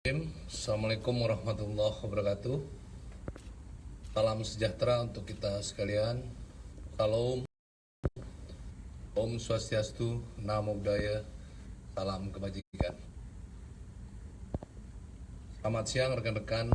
Assalamualaikum warahmatullahi wabarakatuh. Salam sejahtera untuk kita sekalian. Salam, Om Swastiastu, Namo Buddhaya, salam kebajikan. Selamat siang rekan-rekan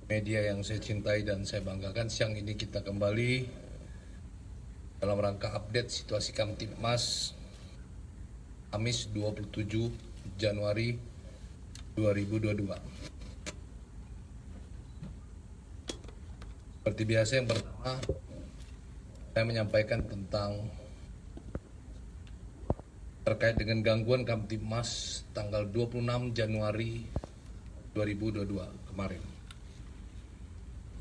media yang saya cintai dan saya banggakan. Siang ini kita kembali dalam rangka update situasi Kamtibmas Kamis 27 Januari 2022. Seperti biasa, yang pertama saya menyampaikan tentang terkait dengan gangguan Kamtibmas tanggal 26 Januari 2022 kemarin.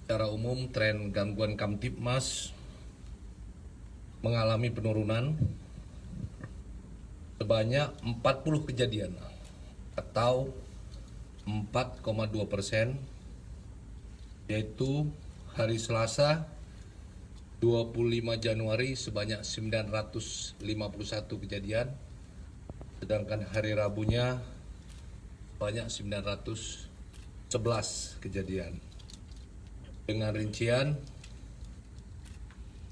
Secara umum tren gangguan Kamtibmas mengalami penurunan sebanyak 40 kejadian atau 4,2%, yaitu hari Selasa 25 Januari sebanyak 951 kejadian, sedangkan hari Rabunya sebanyak 911 kejadian. Dengan rincian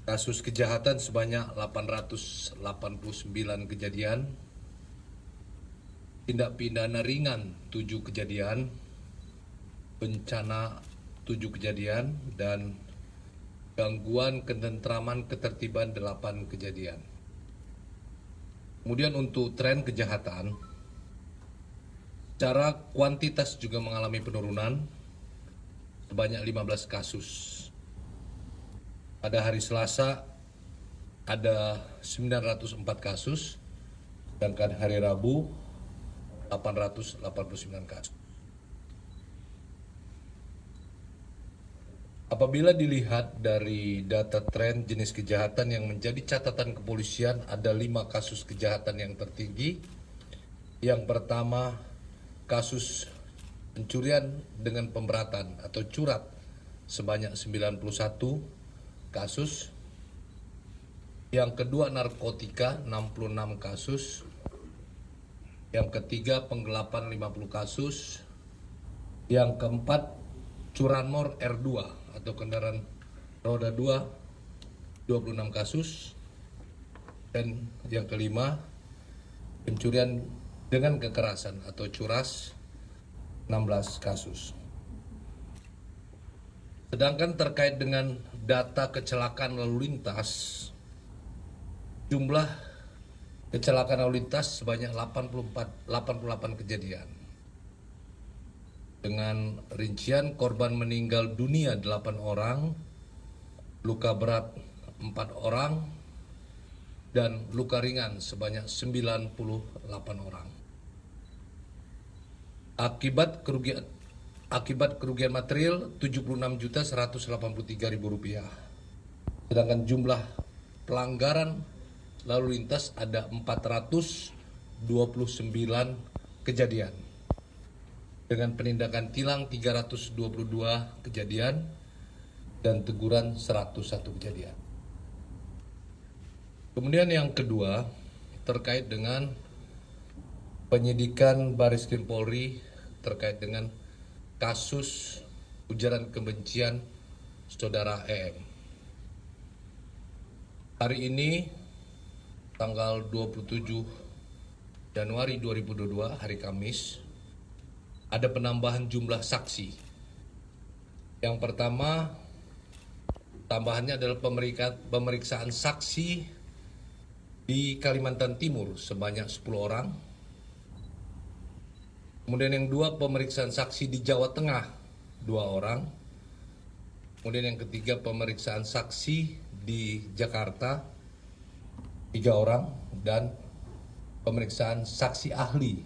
kasus kejahatan sebanyak 889 kejadian, tindak pidana ringan 7 kejadian, bencana 7 kejadian, dan gangguan ketentraman ketertiban 8 kejadian. Kemudian untuk tren kejahatan, secara kuantitas juga mengalami penurunan sebanyak 15 kasus. Pada hari Selasa ada 904 kasus, sedangkan hari Rabu 889 kasus. Apabila dilihat dari data tren jenis kejahatan yang menjadi catatan kepolisian, ada 5 kasus kejahatan yang tertinggi. Yang pertama, kasus pencurian dengan pemberatan atau curat sebanyak 91 kasus. Yang kedua, narkotika 66 kasus. Yang ketiga, penggelapan 50 kasus. Yang keempat, curanmor R2 atau kendaraan roda 2 26 kasus. Dan yang kelima, pencurian dengan kekerasan atau curas 16 kasus. Sedangkan terkait dengan data kecelakaan lalu lintas, jumlah kecelakaan lalu lintas sebanyak 88 kejadian. Dengan rincian korban meninggal dunia 8 orang, luka berat 4 orang, dan luka ringan sebanyak 98 orang. Akibat kerugian material Rp76.183.000. Sedangkan jumlah pelanggaran lalu lintas ada 429 kejadian, dengan penindakan tilang 322 kejadian dan teguran 101 kejadian. Kemudian yang kedua, terkait dengan penyidikan Baris-Krim Polri terkait dengan kasus ujaran kebencian saudara EM. Hari ini tanggal 27 Januari 2022, hari Kamis, ada penambahan jumlah saksi. Yang pertama, tambahannya adalah pemeriksaan saksi di Kalimantan Timur sebanyak 10 orang. Kemudian yang dua, pemeriksaan saksi di Jawa Tengah 2 orang. Kemudian yang ketiga, pemeriksaan saksi di Jakarta 3 orang, dan pemeriksaan saksi ahli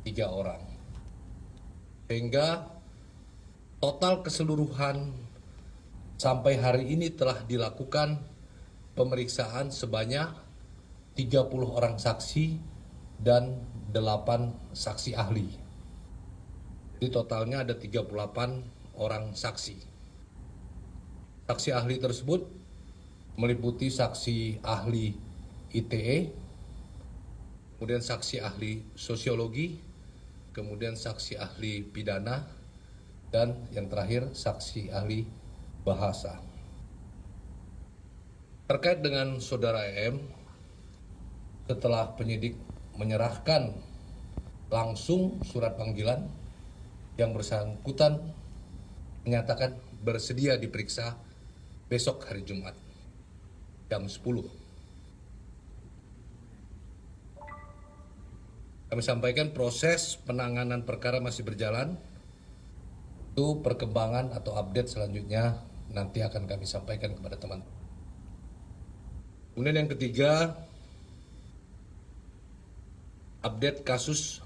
3 orang. Sehingga total keseluruhan sampai hari ini telah dilakukan pemeriksaan sebanyak 30 orang saksi dan 8 saksi ahli. Jadi totalnya ada 38 orang saksi. Saksi ahli tersebut meliputi saksi ahli ITE, kemudian saksi ahli sosiologi, kemudian saksi ahli pidana, dan yang terakhir saksi ahli bahasa. Terkait dengan saudara EM, setelah penyidik menyerahkan langsung surat panggilan, yang bersangkutan menyatakan bersedia diperiksa besok hari Jumat jam 10. Kami sampaikan proses penanganan perkara masih berjalan. Itu perkembangan atau update selanjutnya nanti akan kami sampaikan kepada teman-teman. Kemudian yang ketiga, update kasus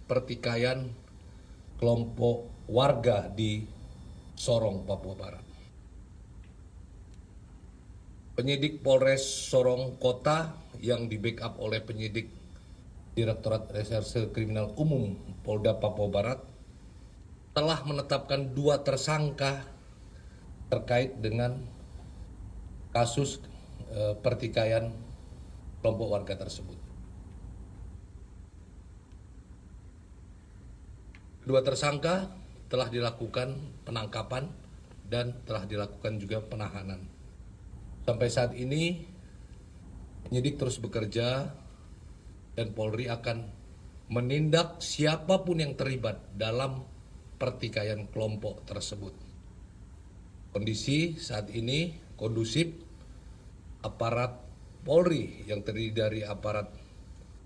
pertikaian kelompok warga di Sorong, Papua Barat. Penyidik Polres Sorong Kota yang di-backup oleh penyidik Direktorat Reserse Kriminal Umum Polda Papua Barat telah menetapkan 2 tersangka terkait dengan kasus pertikaian kelompok warga tersebut. 2 tersangka telah dilakukan penangkapan dan telah dilakukan juga penahanan. Sampai saat ini penyidik terus bekerja dan Polri akan menindak siapapun yang terlibat dalam pertikaian kelompok tersebut. Kondisi saat ini kondusif. Aparat Polri yang terdiri dari aparat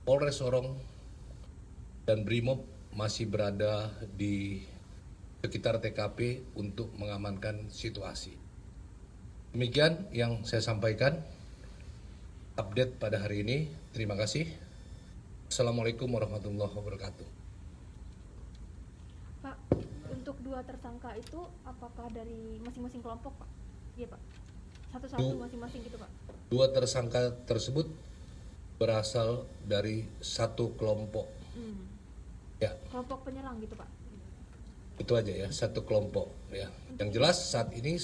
Polres Sorong dan Brimob masih berada di sekitar TKP untuk mengamankan situasi. Demikian yang saya sampaikan update pada hari ini. Terima kasih. Assalamualaikum warahmatullahi wabarakatuh. Pak, untuk 2 tersangka itu apakah dari masing-masing kelompok, Pak? Iya, Pak. Satu-satu masing-masing gitu, Pak. 2 tersangka tersebut berasal dari satu kelompok. Ya, Kelompok penyerang gitu, Pak. itu aja ya, satu kelompok ya. Yang jelas saat ini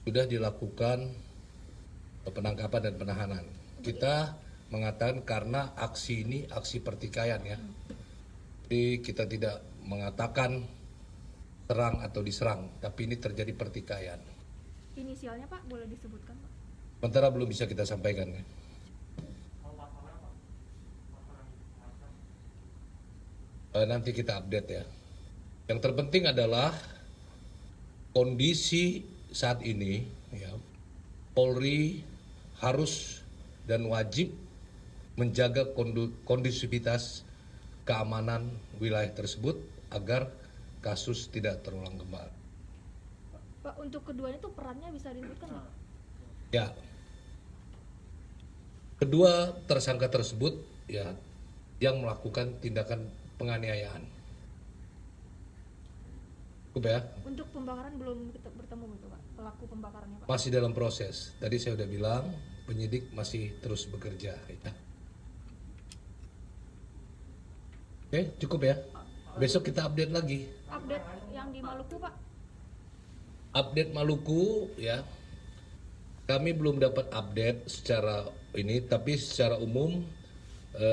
sudah dilakukan penangkapan dan penahanan. Kita mengatakan karena aksi ini aksi pertikaian ya. Jadi kita tidak mengatakan serang atau diserang, tapi ini terjadi pertikaian. Inisialnya, Pak, boleh disebutkan, Pak? Sementara belum bisa kita sampaikan ya. Nanti kita update ya. Yang terpenting adalah kondisi saat ini ya, Polri harus dan wajib menjaga kondusivitas keamanan wilayah tersebut agar kasus tidak terulang kembali. Pak, untuk keduanya itu perannya bisa disebutkan, Pak? Ya. Kedua tersangka tersebut ya yang melakukan tindakan penganiayaan. Cukup ya? Untuk pembakaran belum bertemu gitu, Pak, pelaku pembakarannya, Pak? Masih dalam proses. Tadi saya udah bilang penyidik masih terus bekerja ya. Oke, cukup ya. Besok kita update lagi. Update yang di Maluku, Pak? Update Maluku ya. Kami belum dapat update secara ini, tapi secara umum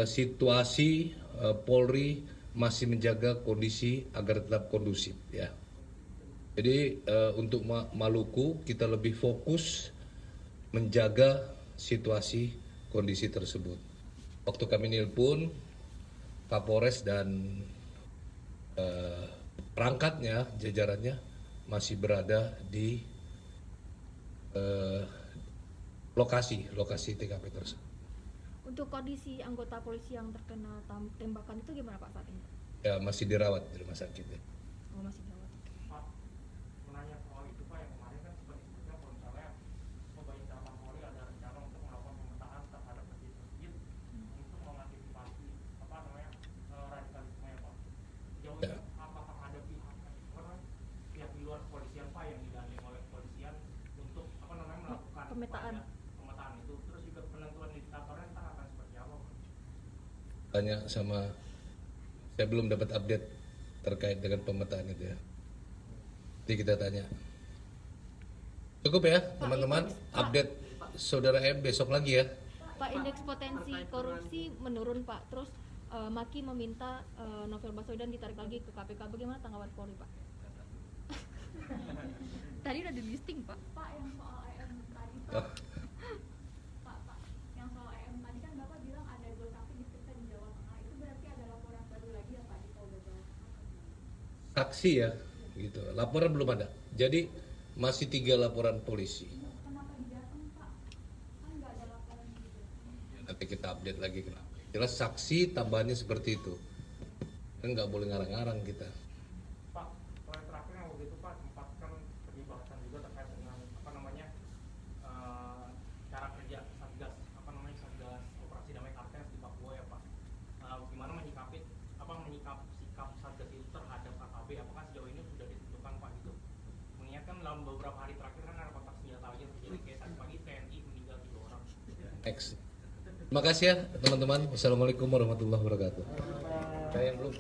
situasi Polri masih menjaga kondisi agar tetap kondusif ya. Jadi untuk Maluku kita lebih fokus menjaga situasi kondisi tersebut. Waktu kami nelpon Kapolres dan perangkatnya, jajarannya masih berada di lokasi TKP tersebut. Untuk kondisi anggota polisi yang terkena tembakan itu gimana, Pak, saat ini? Ya masih dirawat di rumah sakit ya. Oh, masih dirawat. Pak, menanya soal itu Pak, yang kemarin kan sempat disebutkan kalau misalnya pemerintah Polri ada rencana untuk melakukan pemetaan terhadap masjid-masjid untuk mengantisipasi radikalisme ya Pak. Jauh Ya. apakah ada pihak di luar kepolisian Pak yang digandeng oleh kepolisian untuk melakukan Pemetaan itu, terus juga penentuan diktatornya ntar akan seperti apa Pak? Tanya sama, saya belum dapat update terkait dengan pemetaan itu ya. Nanti kita tanya. Cukup ya teman-teman, update saudara M besok lagi ya. Pak, indeks potensi korupsi menurun, Pak. Terus Maki meminta Novel Baswedan ditarik lagi ke KPK. Bagaimana tanggapan Polri, Pak? Tadi udah di listing, Pak. Pak, yang soal EM tadi Oh. Pak, yang soal EM tadi kan Bapak bilang ada 2 saksi diperiksa di Jawa Tengah. Itu berarti ada laporan baru lagi ya Pak di Polda Jawa Tengah? Saksi ya, gitu. Laporan belum ada. Jadi masih 3 laporan polisi. Kenapa di Jateng Pak? Kan nggak ada laporan di Jateng. Nanti kita update lagi kenapa. Jelas saksi tambahannya seperti itu. Kan nggak boleh ngarang-ngarang kita. Pak, proyek terakhir yang waktu itu Pak sempat kan terjadi bahasan juga terkait dengan cara kerja Satgas Satgas Operasi Damai Kartens di Papua ya Pak. Gimana menyikapi sikap Satgas itu terhadap KKB? Apakah sejauh ini sudah ditentukan Pak gitu? Mengingat kan dalam beberapa hari terakhir kan ada kontak senjata aja terjadi kayak tadi pagi TNI meninggal 3 orang. Next. Terima kasih ya teman-teman. Wassalamualaikum warahmatullahi wabarakatuh. Saya yang belum